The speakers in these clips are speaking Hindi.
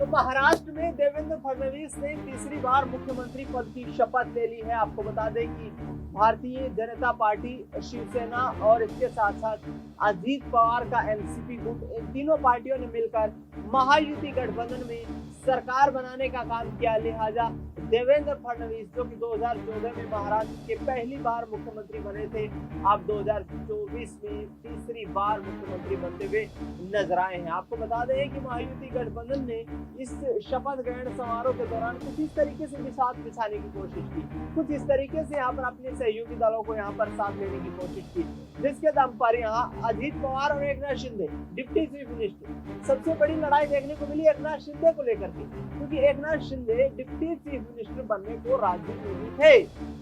महाराष्ट्र में देवेंद्र फडणवीस ने तीसरी बार मुख्यमंत्री पद की शपथ ले ली है। आपको बता दें कि भारतीय जनता पार्टी, शिवसेना और इसके साथ साथ अजीत पवार का एनसीपी गुट, इन तीनों पार्टियों ने मिलकर महायुति गठबंधन में सरकार बनाने का काम किया। लिहाजा देवेंद्र फडणवीस, जो कि 2014 में महाराष्ट्र के पहली बार मुख्यमंत्री बने थे, अब 2024 में तीसरी बार मुख्यमंत्री बनते हुए नजर आए हैं। आपको बता दें कि महायुति गठबंधन ने इस शपथ ग्रहण समारोह के दौरान कुछ इस तरीके से भी साथ बिछाने की कोशिश की, कुछ इस तरीके से यहाँ पर अपने सहयोगी दलों को यहाँ पर साथ लेने की कोशिश की, जिसके दम पर यहाँ अजीत पवार और Eknath Shinde, deputy chief minister, सबसे बड़ी लड़ाई देखने को मिली एकनाथ शिंदे को लेकर के, क्योंकि Eknath Shinde deputy chief minister बनने को राजी नहीं थे।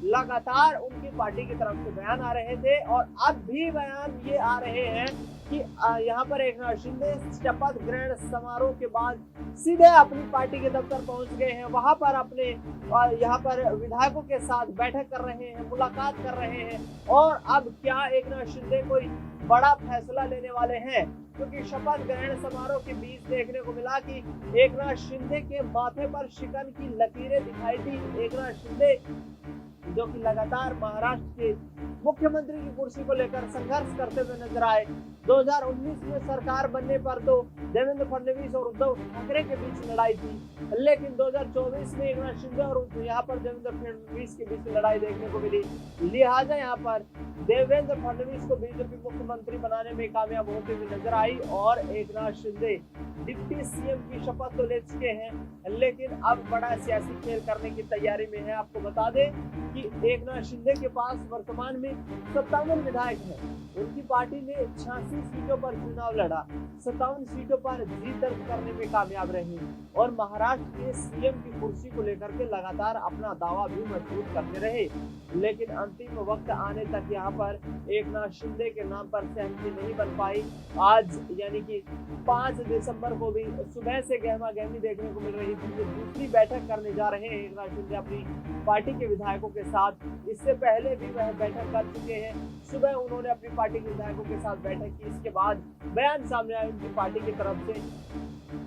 लगातार उनकी पार्टी की तरफ से बयान आ रहे थे और अब भी बयान ये आ रहे हैं कि यहाँ पर एकनाथ शिंदे शपथ ग्रहण समारोह के बाद सीधे अपनी पार्टी के दफ्तर पहुंच गए हैं, वहां पर अपने यहाँ पर विधायकों के साथ बैठक कर रहे हैं, मुलाकात कर रहे हैं। और अब क्या एकनाथ शिंदे कोई बड़ा फैसला लेने वाले हैं, क्योंकि शपथ ग्रहण समारोह के बीच देखने को मिला कि एकनाथ शिंदे के माथे पर शिकन की लकीरें दिखाई दी। एकनाथ शिंदे जो कि लगातार महाराष्ट्र के मुख्यमंत्री की कुर्सी को लेकर संघर्ष करते हुए नजर आए। 2019 में सरकार बनने पर तो देवेंद्र फडणवीस और उद्धव ठाकरे के बीच लड़ाई थी, लेकिन 2024 में एकनाथ शिंदे और यहाँ पर देवेंद्र फडणवीस के बीच लड़ाई देखने को मिली। लिहाजा यहाँ पर देवेंद्र फडणवीस को बीजेपी मुख्यमंत्री बनाने में कामयाब होते हुए नजर आई और एकनाथ शिंदे डिप्टी सीएम की शपथ तो ले चुके हैं, लेकिन अब बड़ा सियासी खेल करने की तैयारी में है। आपको बता दें कि एकनाथ शिंदे के पास वर्तमान में 57 विधायक हैं। उनकी पार्टी ने 86 सीटों पर चुनाव लड़ा, 57 सीटों पर जीत दर्ज करने में कामयाब रहे और महाराष्ट्र के सीएम की कुर्सी को लेकर के लगातार अपना दावा भी मजबूत करते रहे। लेकिन अंतिम वक्त आने तक यहाँ पर एकनाथ शिंदे के नाम पर सहमति नहीं बन पाई। आज यानी कि 5 दिसंबर को भी सुबह से गहमा गहमी देखने को मिल रही थी कि दूसरी बैठक करने जा रहे हैं एकनाथ शिंदे अपनी पार्टी के विधायकों के साथ। इससे पहले भी वह बैठक कर चुके हैं। सुबह उन्होंने अपनी पार्टी के विधायकों के साथ बैठक की। इसके बाद बयान सामने आया उनकी पार्टी की तरफ से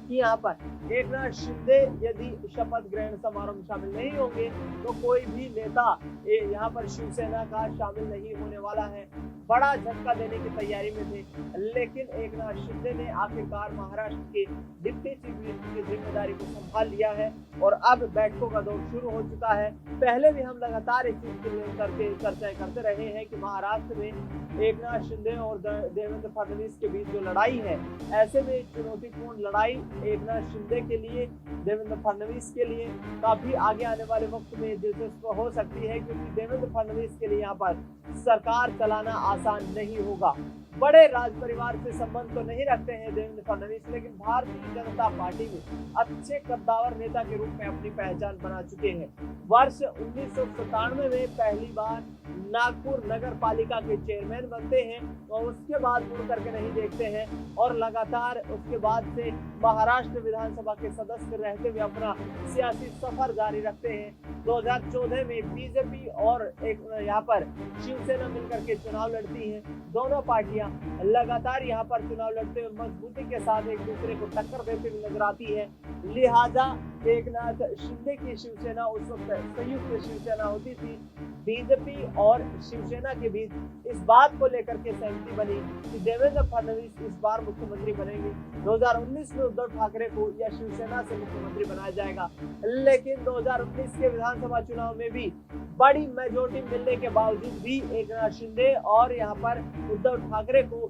कि यहाँ पर एकनाथ शिंदे यदि शपथ ग्रहण समारोह में शामिल नहीं होंगे तो कोई भी नेता यहाँ पर शिवसेना का शामिल नहीं होने वाला है। बड़ा झटका देने की तैयारी में थे, लेकिन एकनाथ शिंदे ने आखिरकार महाराष्ट्र के डिप्टी चीफ मिनिस्टर की जिम्मेदारी को संभाल लिया है और अब बैठकों का दौर शुरू हो चुका है। पहले भी हम लगातार इस चीज को लेकर के चर्चा करते रहे हैं कि महाराष्ट्र में एकनाथ शिंदे और देवेंद्र फडणवीस के बीच जो लड़ाई है, ऐसे में चुनौतीपूर्ण लड़ाई एकनाथ शिंदे के लिए, देवेंद्र फडणवीस के लिए काफी आगे आने वाले वक्त में दिलचस्प हो सकती है, क्योंकि देवेंद्र फडणवीस के लिए यहाँ पर सरकार चलाना आसान नहीं होगा। बड़े राज परिवार से संबंध तो नहीं रखते हैं देवेंद्र फडणवीस, लेकिन भारतीय जनता पार्टी में अच्छे कद्दावर नेता के रूप में अपनी पहचान बना चुके हैं। वर्ष 1997 में पहली बार नागपुर नगर पालिका के चेयरमैन बनते हैं और उसके बाद मुड़ करके नहीं देखते हैं और लगातार उसके बाद से महाराष्ट्र विधानसभा के सदस्य रहते हुए अपना सियासी सफर जारी रखते हैं। 2014 में बीजेपी और एक यहाँ पर शिवसेना मिलकर के चुनाव लड़ती है। दोनों पार्टियां लगातार यहाँ पर चुनाव लड़ते हुए मजबूती के साथ एक दूसरे को टक्कर देते हुए नजर आती है। लिहाजा एकनाथ शिंदे की शिवसेना उस वक्त संयुक्त शिवसेना होती थी। बीजेपी और शिवसेना के बीच इस बात को लेकर के सहमति बनी कि देवेंद्र फडणवीस इस बार मुख्यमंत्री बनेंगे। 2019 में उद्धव ठाकरे को या शिवसेना से मुख्यमंत्री बनाया जाएगा, लेकिन 2019 के विधानसभा चुनाव में भी बड़ी मेजोरिटी मिलने के बावजूद भी एकनाथ शिंदे और यहाँ पर उद्धव ठाकरे को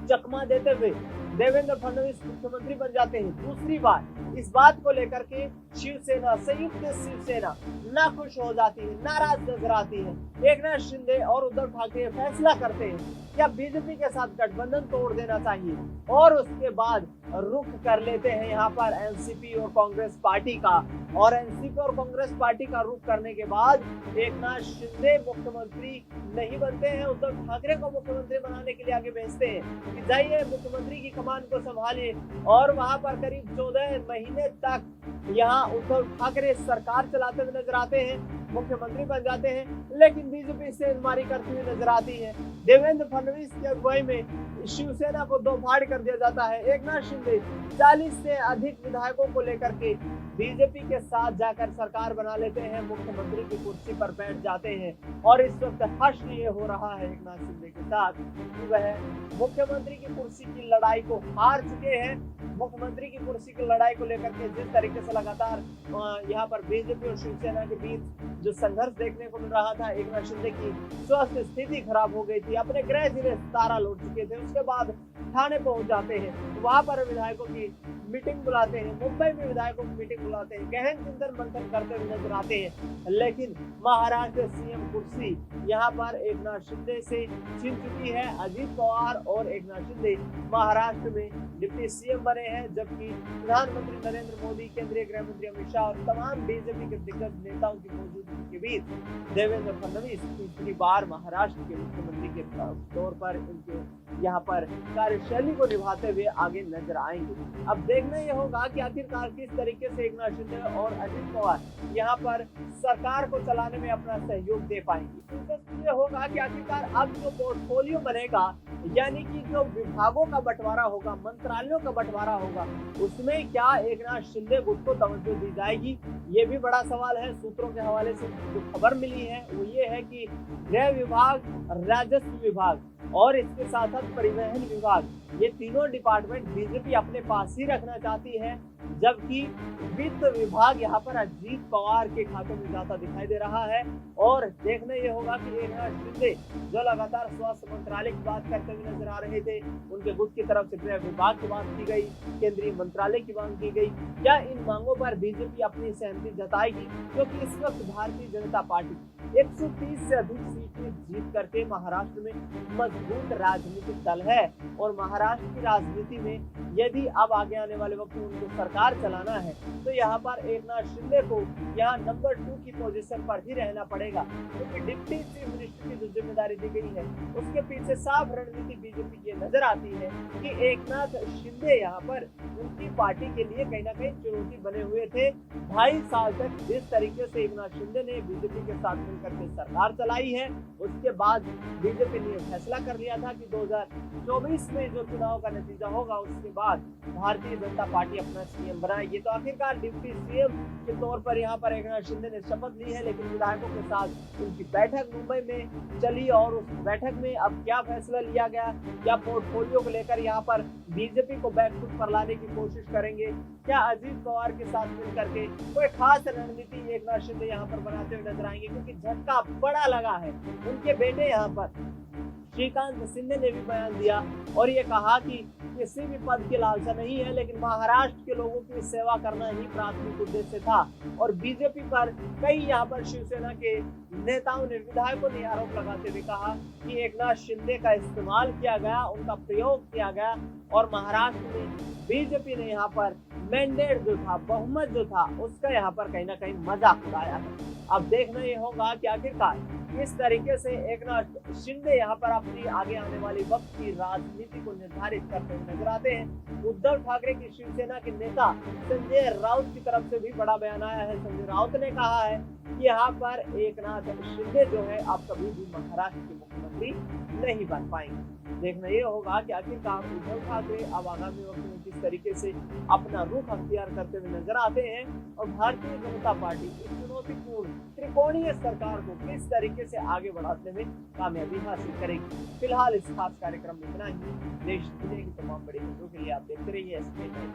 चकमा देते हुए देवेंद्र फडणवीस मुख्यमंत्री बन जाते हैं दूसरी बार। इस बात को लेकर के शिवसेना, संयुक्त शिवसेना नाखुश हो जाती है, नाराज नजर आती है। एकनाथ शिंदे और उद्धव ठाकरे फैसला करते हैं कि अब बीजेपी के साथ गठबंधन तोड़ देना चाहिए और उसके बाद रुख कर लेते हैं यहाँ पर एनसीपी और कांग्रेस पार्टी का। और एनसीपी और कांग्रेस पार्टी का रुख करने के बाद एकनाथ शिंदे मुख्यमंत्री नहीं बनते हैं, उद्धव ठाकरे को मुख्यमंत्री बनाने के लिए आगे भेजते हैं कि जाइए मुख्यमंत्री की कमान को संभालिए। और वहां पर करीब 14 महीने तक यहाँ उद्धव ठाकरे सरकार चलाते हुए नजर आते हैं। मुख्यमंत्री बन जाते हैं, लेकिन बीजेपी इससे इनमारी करती हुई नजर आती है। देवेंद्र फडणवीस की अगुवाई में शिवसेना को दो फाड़ कर दिया जाता है। एकनाथ शिंदे 40 से अधिक विधायकों को लेकर के बीजेपी के साथ जाकर सरकार बना लेते हैं, मुख्यमंत्री की कुर्सी पर बैठ जाते हैं। और इस वक्त हर्ष ये हो रहा है एकनाथ शिंदे के साथ कि वह मुख्यमंत्री की कुर्सी की लड़ाई को हार चुके हैं। मुख्यमंत्री की कुर्सी की लड़ाई को लेकर के जिस तरीके से लगातार यहाँ पर बीजेपी और शिवसेना के बीच जो संघर्ष देखने को मिल रहा था, एकनाथ शिंदे की स्वास्थ्य स्थिति खराब हो गई थी, अपने गृह जिले तारा लौट चुके थे, उसके बाद थाने पहुंच जाते हैं, वहां पर विधायकों की मीटिंग बुलाते हैं, मुंबई में विधायकों की मीटिंग बुलाते हैं, गहन चिंतन मंथन करते हुए नजर आते हैं। लेकिन महाराष्ट्र सीएम कुर्सी यहाँ पर एकनाथ शिंदे से छीन चुकी है। अजीत पवार और एकनाथ शिंदे महाराष्ट्र में डिप्टी सीएम बने हैं, जबकि प्रधानमंत्री नरेंद्र मोदी, केंद्रीय गृह मंत्री अमित शाह और तमाम बीजेपी के दिग्गज नेताओं की मौजूदगी के बीच देवेंद्र फडणवीस तीसरी बार महाराष्ट्र के मुख्यमंत्री के तौर पर इनके यहाँ पर कार्यशैली को निभाते हुए आगे नजर आएंगे। अब देखना यह होगा कि आखिरकार किस तरीके से एकनाथ शिंदे और अजित पवार यहाँ पर सरकार को चलाने में अपना सहयोग दे पाएंगे। तो यह होगा कि आखिरकार अब जो पोर्टफोलियो बनेगा, यानी कि जो विभागों का बंटवारा होगा, मंत्रालयों का बंटवारा होगा, उसमें क्या एकनाथ शिंदे गुट को तवज्जो दी जाएगी, ये भी बड़ा सवाल है। सूत्रों के हवाले से जो खबर मिली है वो ये है कि गृह विभाग, राजस्व विभाग और इसके साथ साथ परिवहन विभाग, ये तीनों डिपार्टमेंट बीजेपी अपने पास ही रखना चाहती है, जबकि वित्त विभाग यहाँ पर अजीत पवार के खाते में जाता दिखाई दे रहा है। और देखना ये होगा कि एकनाथ शिंदे जो लगातार स्वास्थ्य मंत्रालय की बात करते हुए नजर आ रहे थे, उनके गुट की तरफ से गृह विभाग की बात की गई, केंद्रीय मंत्रालय की मांग की गई, क्या इन मांगों पर बीजेपी अपनी सहमति जताएगी? क्योंकि इस वक्त भारतीय जनता पार्टी 130 से अधिक सीटें जीत करके महाराष्ट्र में मजबूत राजनीतिक दल है। और महाराष्ट्र की राजनीति में यदि अब आगे आने वाले वक्त में उनको सरकार चलाना है, तो यहाँ पर एकनाथ शिंदे को यहाँ नंबर 2 की पोजीशन पर ही रहना पड़ेगा, क्योंकि डिप्टी चीफ मिनिस्टर की जो जिम्मेदारी दी गई है उसके पीछे साफ रणनीति बीजेपी की नजर आती है कि एकनाथ शिंदे यहाँ पर उनकी पार्टी के लिए कहीं ना कहीं चुनौती बने हुए थे। 2.5 साल तक जिस तरीके से एकनाथ शिंदे ने बीजेपी के साथ मिलकर के सरकार चलाई है, उसके बाद बीजेपी ने फैसला कर लिया था कि 2024 में जो चुनाव का नतीजा होगा उसके बाद भारतीय जनता पार्टी अपना सीएम बनाएगी। तो आखिरकार डिप्टी सीएम के तौर पर यहाँ पर एकनाथ शिंदे ने शपथ ली है, लेकिन विधायकों के साथ उनकी बैठक मुंबई में चली और उस बैठक में अब क्या फैसला लिया गया, क्या पोर्टफोलियो को लेकर यहाँ पर बीजेपी को बैकफुट पर लाने की कोशिश करेंगे, क्या अजीत पवार के साथ मिलकर के कोई खास रणनीति एकनाथ शिंदे यहाँ पर बनाते हुए नजर आएंगे, क्योंकि झटका बड़ा लगा है। उनके बेटे यहाँ पर श्रीकांत शिंदे ने भी बयान दिया और ये कहा कि किसी भी पद की लालसा नहीं है, लेकिन महाराष्ट्र के लोगों की सेवा करना ही प्राथमिक उद्देश्य था। और बीजेपी पर कई यहाँ पर शिवसेना के नेताओं ने, विधायकों ने आरोप लगाते हुए कहा कि एकनाथ शिंदे का इस्तेमाल किया गया, उनका प्रयोग किया गया और महाराष्ट्र में बीजेपी ने यहाँ पर मैंडेट जो था, बहुमत जो था, उसका यहाँ पर कहीं ना कहीं मजाक उड़ाया है। अब देखना ये होगा कि आखिरकार किस तरीके से एकनाथ शिंदे यहाँ पर अपनी आगे आने वाली वक्त की राजनीति को निर्धारित करते हुए नजर आते हैं। उद्धव ठाकरे की शिवसेना के नेता संजय राउत की तरफ से भी बड़ा बयान आया है। संजय राउत ने कहा है कि यहाँ पर एकनाथ शिंदे जो है आप कभी भी महाराष्ट्र के मुख्यमंत्री नहीं बन पाएंगे। देखना ये होगा कि आखिरकार उद्धव ठाकरे अब आगामी वक्त में किस तरीके से अपना रुख अख्तियार करते हुए नजर आते हैं और भारतीय जनता पार्टी इस चुनौतीपूर्ण त्रिकोणीय सरकार को किस तरीके से आगे बढ़ाने में कामयाबी हासिल करेगी। फिलहाल इस खास कार्यक्रम में इतना ही। देश दुनिया की तमाम बड़ी खबरों के लिए आप देखते रहिए SK9।